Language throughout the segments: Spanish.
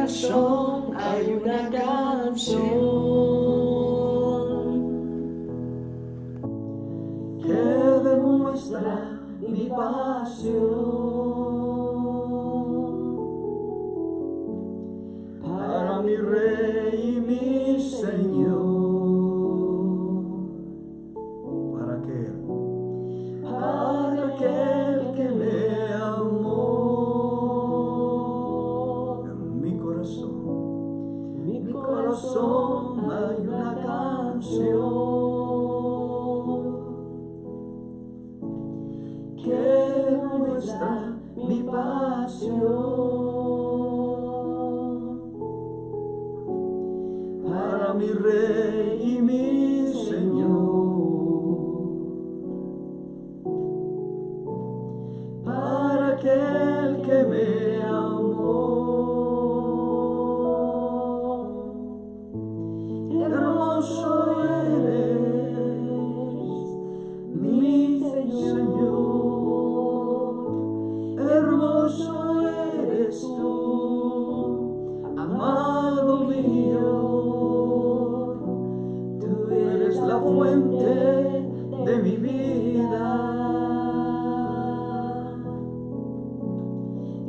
corazón hay una canción que demuestra mi pasión para mi Rey y mi Señor. Para aquel que me amó. En mi corazón hay una canción que demuestra mi pasión para mi Rey y mi Señor. Para aquel que me amó. Hermoso eres, mi Señor. Hermoso eres tú, amado mío. Tú eres la fuente de mi vida.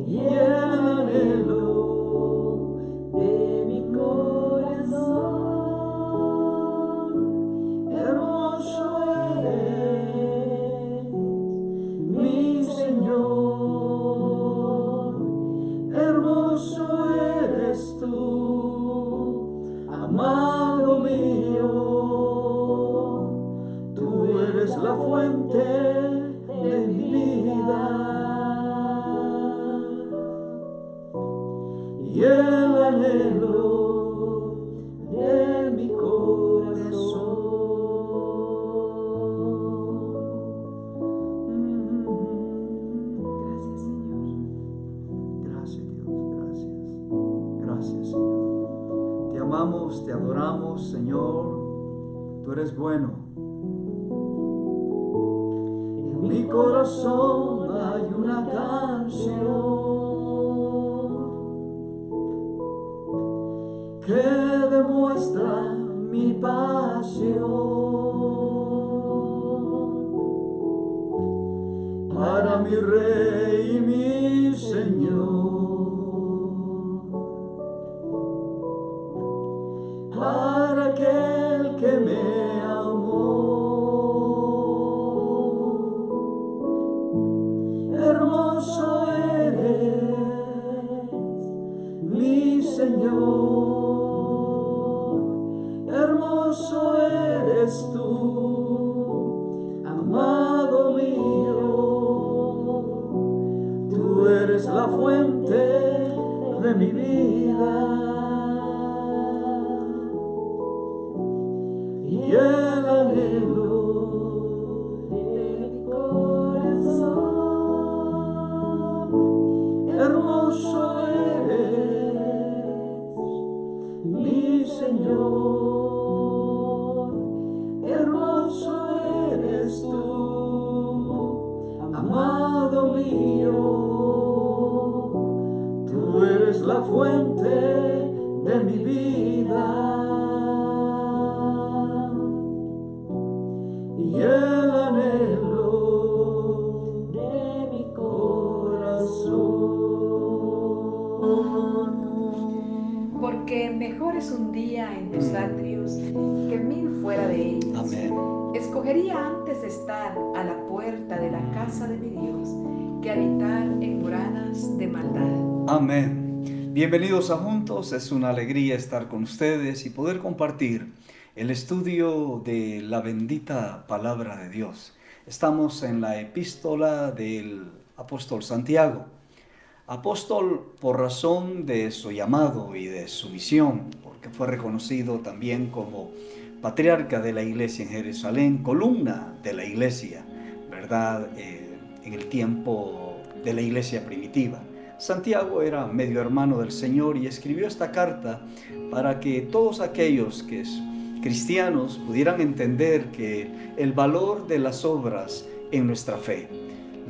Y el anhelo de mi corazón. Hermoso eres, mi Señor. Hermoso eres tú, amado mío. Tú eres la fuente de mi vida. Y el anhelo de mi corazón. Gracias, Señor. Gracias, Dios. Gracias. Gracias, Señor. Te amamos, te adoramos, Señor. Tú eres bueno. En mi corazón hay una canción que demuestra mi pasión para mi Rey y mi Señor, para aquel que me amó. Hermoso eres, mi Señor. Hermoso eres tú, amado mío. Tú eres la fuente de mi vida. Y el anhelo de mi corazón. Hermoso eres, mi Señor. Hermoso eres tú, amado mío. Tú eres la fuente de mi vida. Y el anhelo de mi corazón. Porque mejor es un día en tus atrios que 1000 fuera de ellos. Amén. Escogería antes estar a la puerta de la casa de mi Dios que habitar en moradas de maldad. Amén. Bienvenidos a Juntos. Es una alegría estar con ustedes y poder compartir el estudio de la bendita palabra de Dios. Estamos en la epístola del apóstol Santiago. Apóstol por razón de su llamado y de su misión, porque fue reconocido también como patriarca de la iglesia en Jerusalén, columna de la iglesia, ¿verdad? En el tiempo de la iglesia primitiva. Santiago era medio hermano del Señor y escribió esta carta para que todos aquellos que cristianos pudieran entender que el valor de las obras en nuestra fe.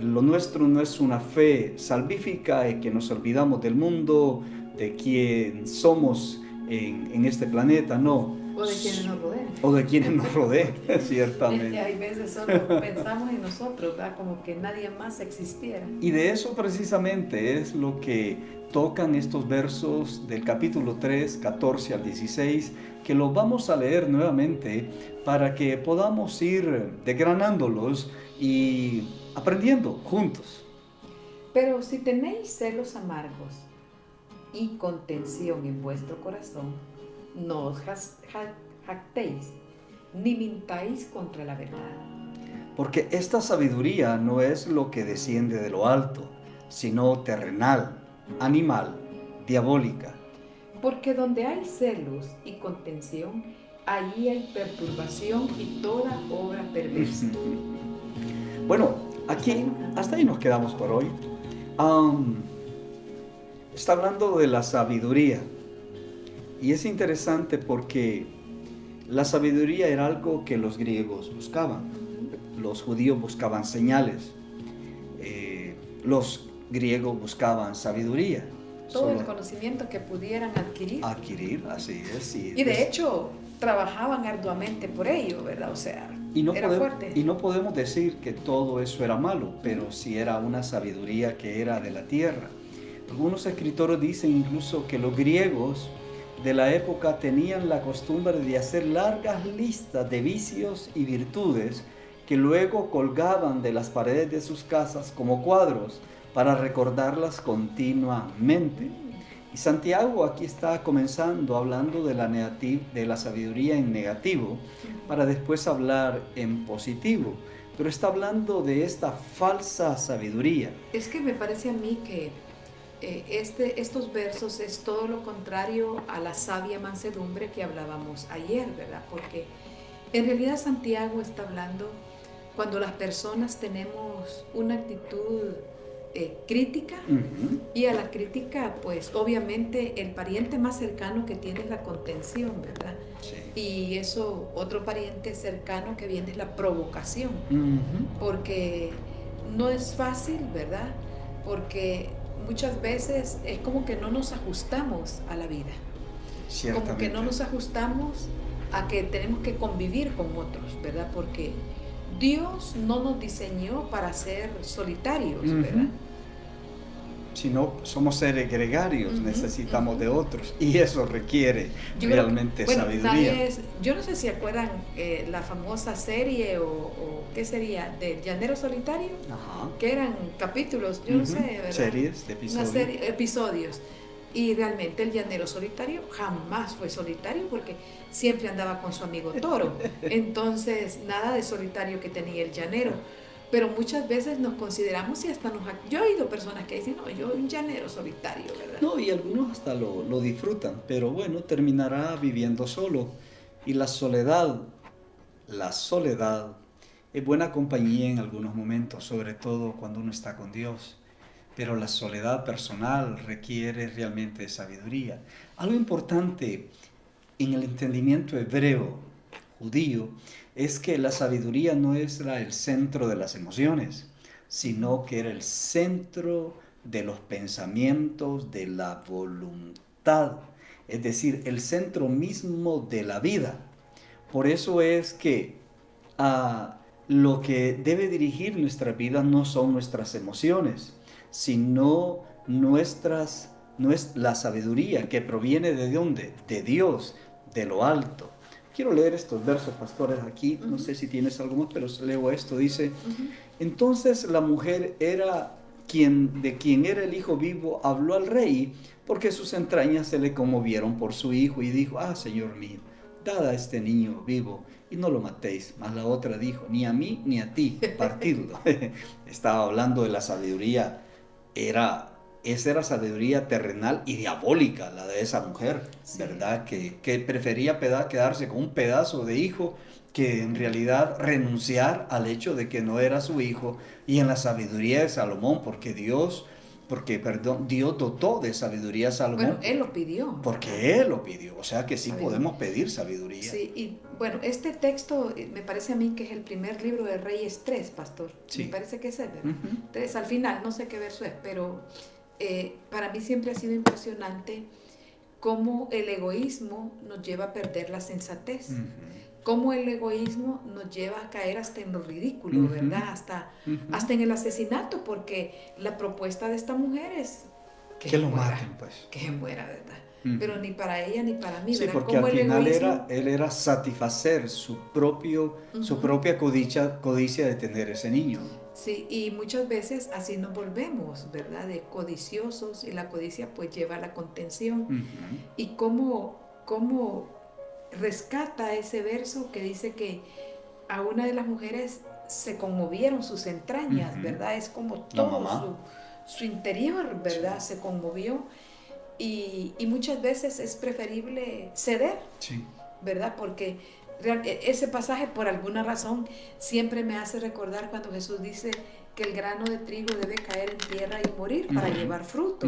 Lo nuestro no es una fe salvífica y que nos olvidamos del mundo de quién somos en este planeta, no. O de quienes nos rodean. O de quienes nos rodean, ciertamente. Hay veces solo pensamos en nosotros, ¿verdad? Como que nadie más existiera. Y de eso precisamente es lo que tocan estos versos del capítulo 3, 14 al 16, que los vamos a leer nuevamente para que podamos ir desgranándolos y aprendiendo juntos. Pero si tenéis celos amargos y contención en vuestro corazón, no os jactéis, ni mintáis contra la verdad. Porque esta sabiduría no es lo que desciende de lo alto, sino terrenal, animal, diabólica. Porque donde hay celos y contención, allí hay perturbación y toda obra perversa. Bueno, aquí, hasta ahí nos quedamos por hoy. Está hablando de la sabiduría. Y es interesante porque la sabiduría era algo que los griegos buscaban. Los judíos buscaban señales. Los griegos buscaban sabiduría. Todo el conocimiento que pudieran adquirir. Adquirir, así es. Sí, y de hecho, trabajaban arduamente por ello, ¿verdad? O sea, era fuerte. Y no podemos decir que todo eso era malo, pero sí era una sabiduría que era de la tierra. Algunos escritores dicen incluso que los griegos de la época tenían la costumbre de hacer largas listas de vicios y virtudes que luego colgaban de las paredes de sus casas como cuadros para recordarlas continuamente. Y Santiago aquí está comenzando hablando de la sabiduría en negativo para después hablar en positivo. Pero está hablando de esta falsa sabiduría. Es que me parece a mí que estos versos es todo lo contrario a la sabia mansedumbre que hablábamos ayer, ¿verdad? Porque en realidad Santiago está hablando cuando las personas tenemos una actitud crítica, y a la crítica pues obviamente el pariente más cercano que tiene es la contención, ¿verdad? Sí. Y eso, otro pariente cercano que viene es la provocación, porque no es fácil, ¿verdad? Porque muchas veces es como que no nos ajustamos a la vida, como que no nos ajustamos a que tenemos que convivir con otros, ¿verdad? Porque Dios no nos diseñó para ser solitarios, ¿verdad? Si no somos seres gregarios, necesitamos de otros, y eso requiere realmente sabiduría. Yo no sé si acuerdan la famosa serie o qué sería, del Llanero Solitario, que eran capítulos, yo no sé, ¿verdad? Series de episodios. Episodios. Y realmente el llanero solitario jamás fue solitario porque siempre andaba con su amigo toro. Entonces, nada de solitario que tenía el llanero. Pero muchas veces nos consideramos y hasta yo he oído personas que dicen, no, yo un llanero solitario, ¿verdad? No, y algunos hasta lo disfrutan, pero bueno, terminará viviendo solo. Y la soledad es buena compañía en algunos momentos, sobre todo cuando uno está con Dios. Pero la soledad personal requiere realmente sabiduría. Algo importante en el entendimiento hebreo, judío, es que la sabiduría no era el centro de las emociones, sino que era el centro de los pensamientos, de la voluntad, es decir, el centro mismo de la vida. Por eso es que lo que debe dirigir nuestra vida no son nuestras emociones, sino no es la sabiduría que proviene de dónde, de Dios, de lo alto. Quiero leer estos versos, pastores, aquí, no sé si tienes algo más, pero leo esto, dice, entonces la mujer de quien era el hijo vivo, habló al rey, porque sus entrañas se le conmovieron por su hijo, y dijo, Señor mío, dad a este niño vivo, y no lo matéis. Mas la otra dijo, ni a mí ni a ti, partidlo. Estaba hablando de la sabiduría, esa era sabiduría terrenal y diabólica, la de esa mujer, sí, ¿verdad? Que prefería quedarse con un pedazo de hijo que en realidad renunciar al hecho de que no era su hijo. Y en la sabiduría de Salomón, Dios dotó de sabiduría a Salomón. Bueno, Él lo pidió. Porque Él lo pidió, o sea que sí podemos pedir sabiduría. Sí, y bueno, este texto me parece a mí que es el primer libro de Reyes 3, pastor. Sí. Me parece que es el, ¿verdad? 3 al final, no sé qué verso es, pero para mí siempre ha sido impresionante cómo el egoísmo nos lleva a perder la sensatez. Cómo el egoísmo nos lleva a caer hasta en lo ridículo, ¿verdad? Hasta en el asesinato, porque la propuesta de esta mujer es que lo maten, pues. Que muera, ¿verdad? Pero ni para ella ni para mí, sí, ¿verdad? porque como al final él era satisfacer su propia codicia de tener ese niño. Sí, y muchas veces así nos volvemos, ¿verdad? De codiciosos, y la codicia pues lleva a la contención. Y cómo rescata ese verso que dice que a una de las mujeres se conmovieron sus entrañas, ¿verdad? Es como todo su interior, ¿verdad? Sí. Se conmovió. Y muchas veces es preferible ceder, sí, ¿verdad? Porque ese pasaje, por alguna razón, siempre me hace recordar cuando Jesús dice que el grano de trigo debe caer en tierra y morir para llevar fruto.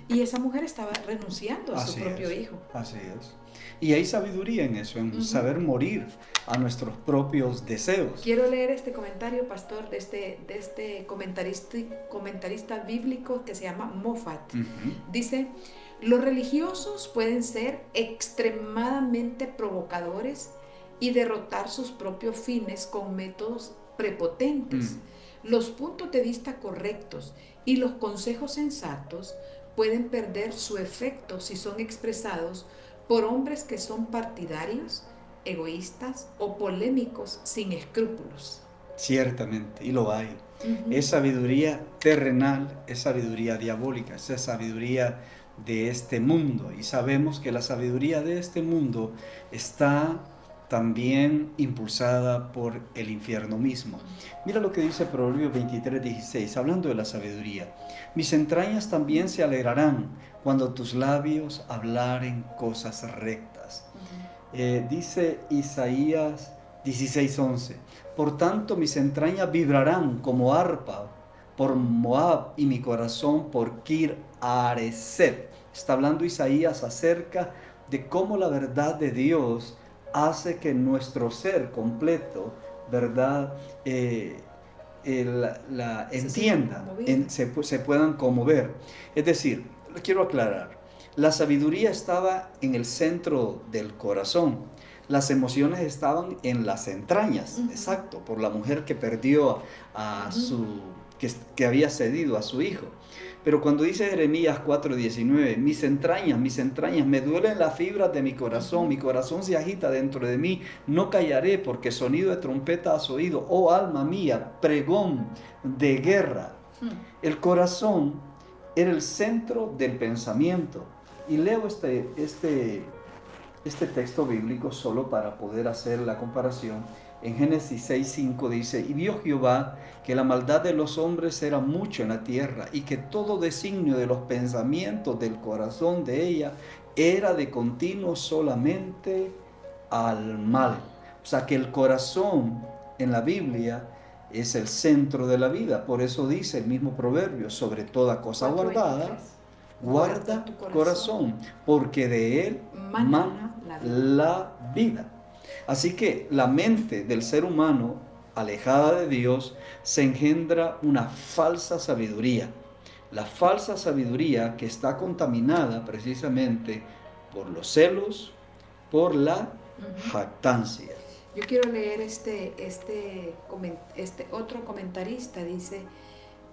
Y esa mujer estaba renunciando a su propio hijo. Así es. Y hay sabiduría en eso, en saber morir a nuestros propios deseos. Quiero leer este comentario, pastor, de este comentarista bíblico que se llama Moffat. Dice: los religiosos pueden ser extremadamente provocadores y derrotar sus propios fines con métodos prepotentes. Los puntos de vista correctos y los consejos sensatos pueden perder su efecto si son expresados por hombres que son partidarios, egoístas o polémicos sin escrúpulos. Ciertamente, y lo hay. Es sabiduría terrenal, es sabiduría diabólica, es sabiduría de este mundo. Y sabemos que la sabiduría de este mundo está también impulsada por el infierno mismo. Mira lo que dice Proverbios 23:16, hablando de la sabiduría. Mis entrañas también se alegrarán cuando tus labios hablaren cosas rectas. Dice Isaías 16:11, por tanto mis entrañas vibrarán como arpa por Moab y mi corazón por Kir Hareset. Está hablando Isaías acerca de cómo la verdad de Dios hace que nuestro ser completo, ¿verdad? La entienda, se puedan conmover. Es decir, quiero aclarar, la sabiduría estaba en el centro del corazón, las emociones estaban en las entrañas, exacto, por la mujer que perdió a que había cedido a su hijo. Pero cuando dice Jeremías 4:19, mis entrañas, me duelen las fibras de mi corazón se agita dentro de mí, no callaré porque sonido de trompeta has oído, oh alma mía, pregón de guerra. El corazón era el centro del pensamiento. Y leo este texto bíblico solo para poder hacer la comparación. En Génesis 6:5 dice, y vio Jehová que la maldad de los hombres era mucho en la tierra, y que todo designio de los pensamientos del corazón de ella era de continuo solamente al mal. O sea que el corazón en la Biblia es el centro de la vida. Por eso dice el mismo proverbio, sobre toda cosa guardada, guarda tu corazón, porque de él mana la vida. Así que la mente del ser humano, alejada de Dios, se engendra una falsa sabiduría. La falsa sabiduría que está contaminada precisamente por los celos, por la jactancia. Yo quiero leer este otro comentarista, dice,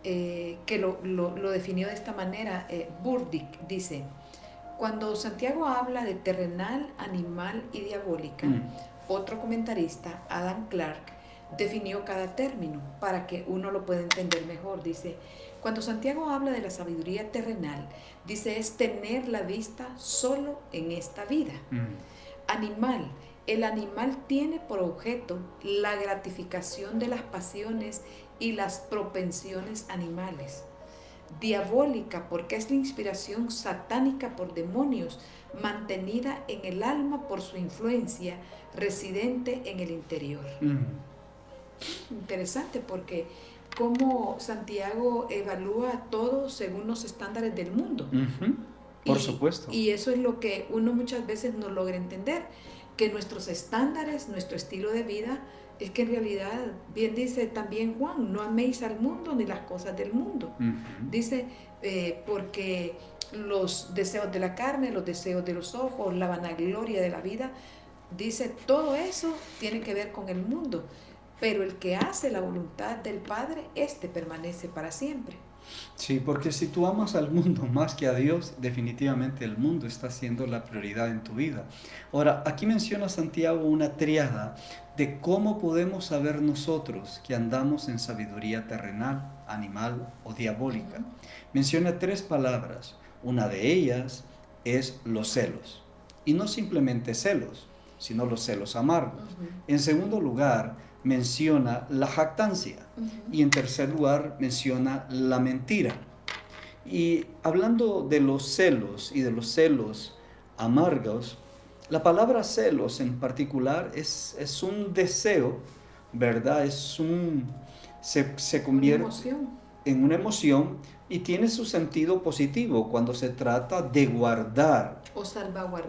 que lo definió de esta manera. Burdick dice: cuando Santiago habla de terrenal, animal y diabólica, otro comentarista, Adam Clark, definió cada término para que uno lo pueda entender mejor. Dice: cuando Santiago habla de la sabiduría terrenal, dice, es tener la vista solo en esta vida. Animal. El animal tiene por objeto la gratificación de las pasiones y las propensiones animales. Diabólica, porque es la inspiración satánica por demonios, mantenida en el alma por su influencia residente en el interior. Interesante, porque cómo Santiago evalúa todo según los estándares del mundo. Por supuesto. Y eso es lo que uno muchas veces no logra entender, que nuestros estándares, nuestro estilo de vida Es que en realidad, bien dice también Juan, no améis al mundo ni las cosas del mundo. Dice, porque los deseos de la carne, los deseos de los ojos, la vanagloria de la vida, dice, todo eso tiene que ver con el mundo. Pero el que hace la voluntad del Padre, este permanece para siempre. Sí, porque si tú amas al mundo más que a Dios, definitivamente el mundo está siendo la prioridad en tu vida. Ahora, aquí menciona Santiago una tríada de cómo podemos saber nosotros que andamos en sabiduría terrenal, animal o diabólica. Menciona 3 palabras. Una de ellas es los celos. Y no simplemente celos, sino los celos amargos. En segundo lugar, menciona la jactancia. Y en tercer lugar, menciona la mentira. Y hablando de los celos y de los celos amargos, la palabra celos en particular es un deseo, ¿verdad? Se convierte en una emoción y tiene su sentido positivo cuando se trata de guardar o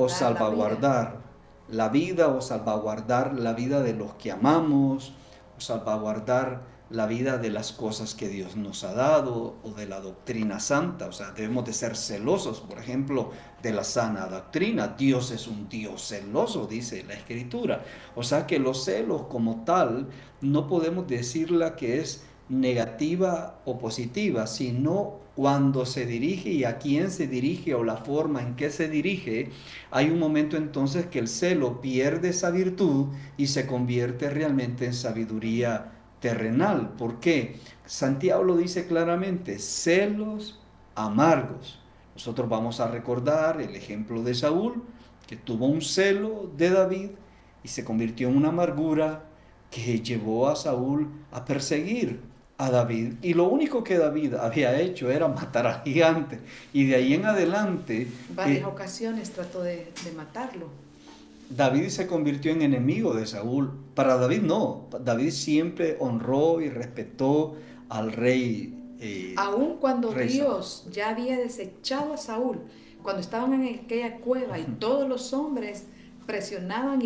salvaguardar la vida o salvaguardar la vida de los que amamos, o salvaguardar la vida de las cosas que Dios nos ha dado o de la doctrina santa. O sea, debemos de ser celosos, por ejemplo, de la sana doctrina. Dios es un Dios celoso, dice la Escritura. O sea que los celos como tal no podemos decirla que es negativa o positiva, sino cuando se dirige y a quién se dirige o la forma en que se dirige, hay un momento entonces que el celo pierde esa virtud y se convierte realmente en sabiduría terrenal. ¿Por qué? Santiago lo dice claramente, celos amargos. Nosotros vamos a recordar el ejemplo de Saúl, que tuvo un celo de David y se convirtió en una amargura que llevó a Saúl a perseguir a David, y lo único que David había hecho era matar al gigante, y de ahí en adelante varias ocasiones trató de matarlo. David se convirtió en enemigo de Saúl. Para David no, David siempre honró y respetó al rey. Aun cuando Dios ya había desechado a Saúl, cuando estaban en aquella cueva y todos los hombres presionaban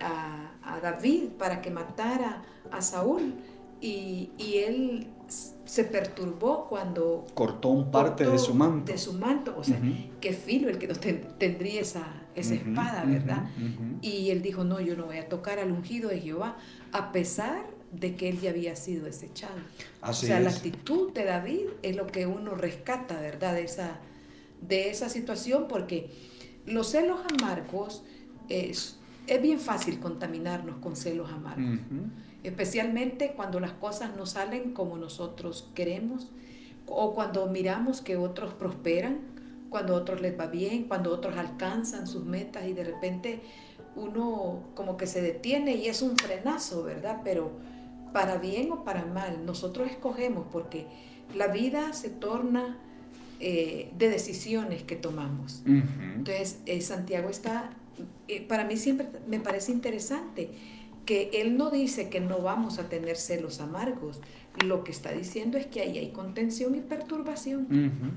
a David para que matara a Saúl, y él se perturbó cuando cortó un parte de su manto. O sea, qué filo el que no tendría esa espada, ¿verdad? Y él dijo, no, yo no voy a tocar al ungido de Jehová, a pesar de que él ya había sido desechado. Así o sea, es. La actitud de David es lo que uno rescata, ¿verdad? De esa situación, porque los celos amargos es bien fácil contaminarnos con celos amargos. Especialmente cuando las cosas no salen como nosotros queremos, o cuando miramos que otros prosperan, cuando a otros les va bien, cuando otros alcanzan sus metas y de repente uno como que se detiene y es un frenazo, ¿verdad? Pero para bien o para mal, nosotros escogemos, porque la vida se torna de decisiones que tomamos. Entonces, Santiago está, para mí siempre me parece interesante que él no dice que no vamos a tener celos amargos. Lo que está diciendo es que ahí hay contención y perturbación.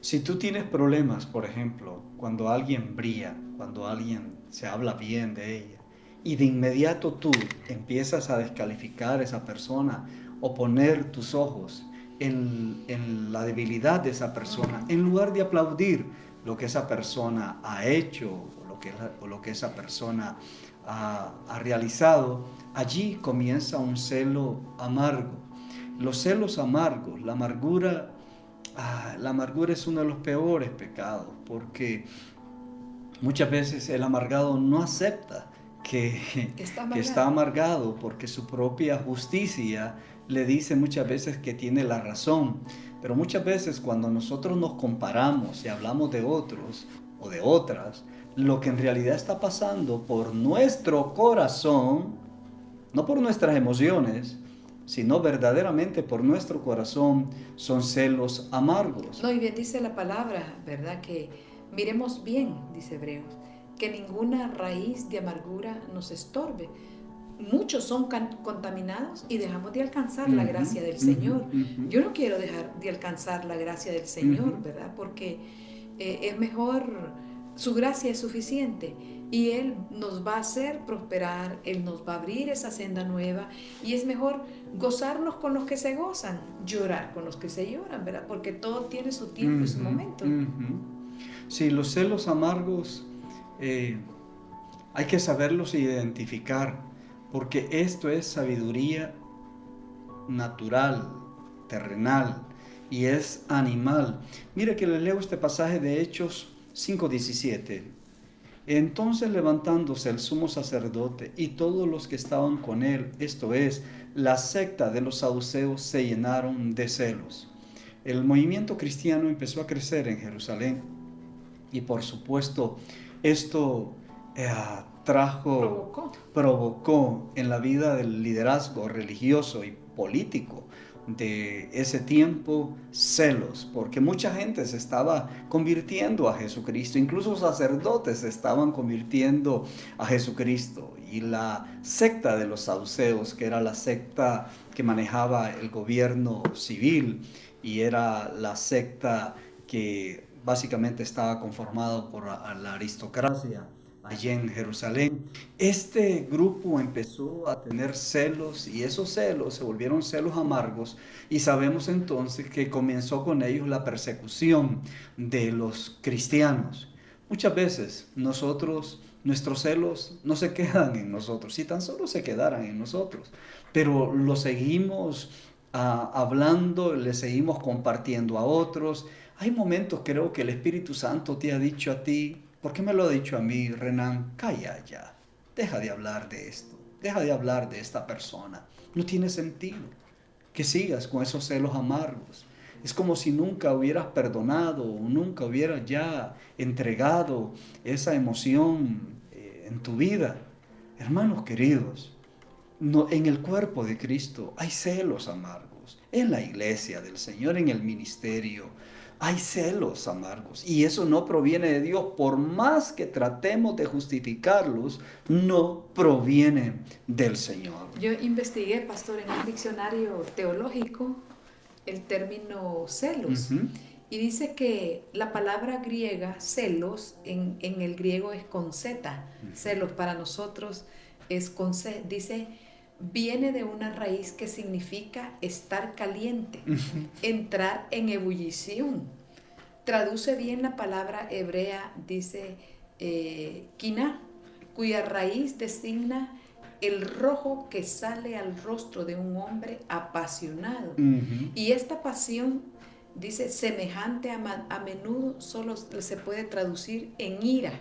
Si tú tienes problemas, por ejemplo, cuando alguien brilla, cuando alguien se habla bien de ella, y de inmediato tú empiezas a descalificar a esa persona o poner tus ojos en la debilidad de esa persona, en lugar de aplaudir lo que esa persona ha hecho o lo que esa persona ha realizado, allí comienza un celo amargo. Los celos amargos, la amargura es uno de los peores pecados, porque muchas veces el amargado no acepta que está amargado, porque su propia justicia le dice muchas veces que tiene la razón. Pero muchas veces cuando nosotros nos comparamos y hablamos de otros o de otras, lo que en realidad está pasando por nuestro corazón, no por nuestras emociones, sino verdaderamente por nuestro corazón, son celos amargos. No, y bien dice la palabra, ¿verdad? Que miremos bien, dice Hebreos, que ninguna raíz de amargura nos estorbe. Muchos son contaminados y dejamos de alcanzar la gracia del Señor. Yo no quiero dejar de alcanzar la gracia del Señor, ¿verdad? Porque es mejor, su gracia es suficiente. y Él nos va a hacer prosperar, Él nos va a abrir esa senda nueva, y es mejor gozarnos con los que se gozan, llorar con los que se lloran, ¿verdad? Porque todo tiene su tiempo y su momento. Sí, los celos amargos hay que saberlos identificar, porque esto es sabiduría natural, terrenal, y es animal. Mire que les leo este pasaje de Hechos 5:17. Entonces levantándose el sumo sacerdote y todos los que estaban con él, esto es, la secta de los saduceos, se llenaron de celos. El movimiento cristiano empezó a crecer en Jerusalén y por supuesto esto provocó en la vida del liderazgo religioso y político de ese tiempo celos, porque mucha gente se estaba convirtiendo a Jesucristo, incluso sacerdotes se estaban convirtiendo a Jesucristo, y la secta de los saduceos, que era la secta que manejaba el gobierno civil y era la secta que básicamente estaba conformado por la aristocracia allí en Jerusalén. Este grupo empezó a tener celos y esos celos se volvieron celos amargos, y sabemos entonces que comenzó con ellos la persecución de los cristianos. Muchas veces nuestros celos no se quedan en nosotros, si tan solo se quedaran en nosotros, pero lo seguimos hablando, le seguimos compartiendo a otros. Hay momentos, creo, que el Espíritu Santo te ha dicho a ti: ¿por qué me lo ha dicho a mí, Renan? Calla ya, deja de hablar de esto, deja de hablar de esta persona. No tiene sentido que sigas con esos celos amargos. Es como si nunca hubieras perdonado o nunca hubieras ya entregado esa emoción en tu vida. Hermanos queridos, no, en el cuerpo de Cristo hay celos amargos. En la iglesia del Señor, en el ministerio, hay celos amargos. Y eso no proviene de Dios. Por más que tratemos de justificarlos, no proviene del Señor. Yo investigué, pastor, en un diccionario teológico el término celos. Y dice que la palabra griega celos en el griego es con Z. Celos para nosotros es con C. Dice, viene de una raíz que significa estar caliente, entrar en ebullición. Traduce bien la palabra hebrea, dice quina, cuya raíz designa el rojo que sale al rostro de un hombre apasionado. Y esta pasión, dice, semejante a menudo solo se puede traducir en ira.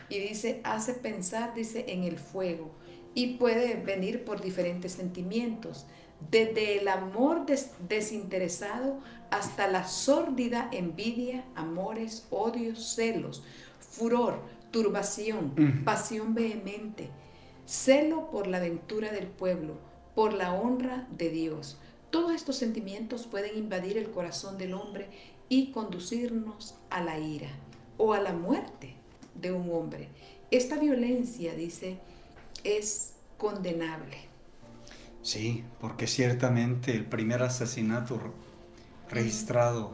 Y dice, hace pensar, dice, en el fuego. Y puede venir por diferentes sentimientos, desde el amor desinteresado hasta la sórdida envidia, amores, odios, celos, furor, turbación, pasión vehemente, celo por la ventura del pueblo, por la honra de Dios. Todos estos sentimientos pueden invadir el corazón del hombre y conducirnos a la ira o a la muerte de un hombre. Esta violencia, dice, es condenable. Sí, porque ciertamente el primer asesinato registrado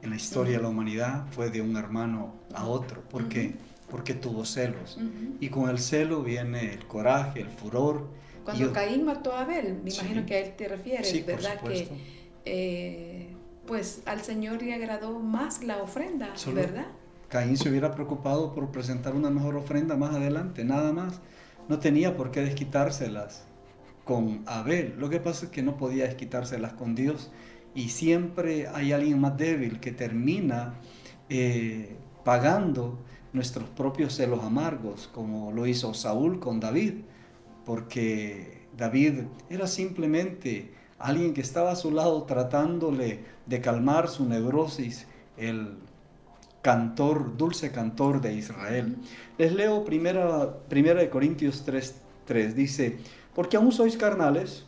en la historia de la humanidad fue de un hermano a otro. ¿Por qué? Porque tuvo celos. Y con el celo viene el coraje, el furor. Cuando Caín mató a Abel, me imagino que a él te refieres, sí, ¿verdad? Que pues al Señor le agradó más la ofrenda, ¿verdad? Caín se hubiera preocupado por presentar una mejor ofrenda más adelante, nada más. No tenía por qué desquitárselas con Abel. Lo que pasa es que no podía desquitárselas con Dios. Y siempre hay alguien más débil que termina pagando nuestros propios celos amargos, como lo hizo Saúl con David, porque David era simplemente alguien que estaba a su lado tratándole de calmar su neurosis, el dulce cantor de Israel. Les leo primera de Corintios 3:3, dice: porque aún sois carnales,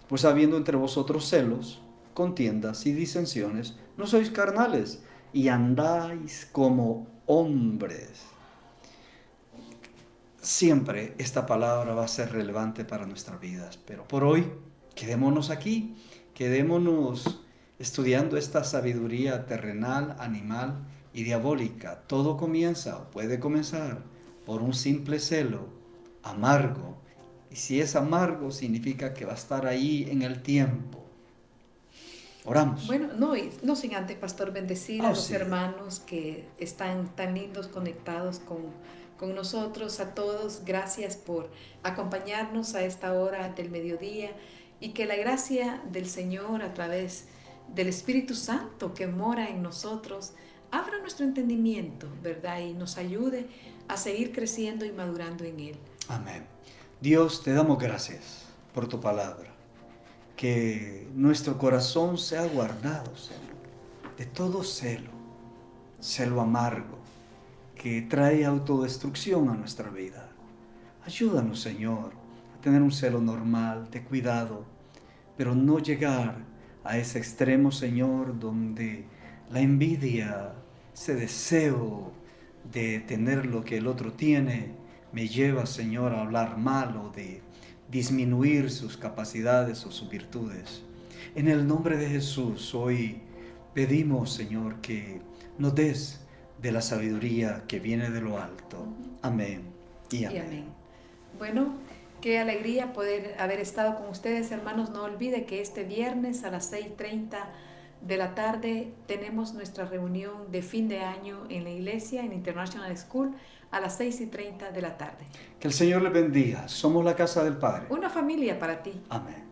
pues habiendo entre vosotros celos, contiendas y disensiones, no sois carnales, y andáis como hombres. Siempre esta palabra va a ser relevante para nuestras vidas, pero por hoy quedémonos aquí, quedémonos estudiando esta sabiduría terrenal, animal y diabólica. Todo comienza o puede comenzar por un simple celo amargo. Y si es amargo, significa que va a estar ahí en el tiempo. Oramos. Bueno, no sin antes, pastor, bendecir a los Sí. hermanos que están tan lindos conectados con nosotros, a todos. Gracias por acompañarnos a esta hora del mediodía y que la gracia del Señor a través del Espíritu Santo que mora en nosotros abra nuestro entendimiento, ¿verdad? Y nos ayude a seguir creciendo y madurando en Él. Amén. Dios, te damos gracias por tu palabra. Que nuestro corazón sea guardado, Señor, de todo celo, celo amargo, que trae autodestrucción a nuestra vida. Ayúdanos, Señor, a tener un celo normal, de cuidado, pero no llegar a ese extremo, Señor, donde la envidia, ese deseo de tener lo que el otro tiene, me lleva, Señor, a hablar mal o de disminuir sus capacidades o sus virtudes. En el nombre de Jesús, hoy pedimos, Señor, que nos des de la sabiduría que viene de lo alto. Amén y amén. Amén. Bueno, qué alegría poder haber estado con ustedes, hermanos. No olvide que este viernes a las 6:30 de la tarde tenemos nuestra reunión de fin de año en la iglesia, en International School, a las 6:30 de la tarde. Que el Señor le bendiga. Somos la casa del Padre. Una familia para ti. Amén.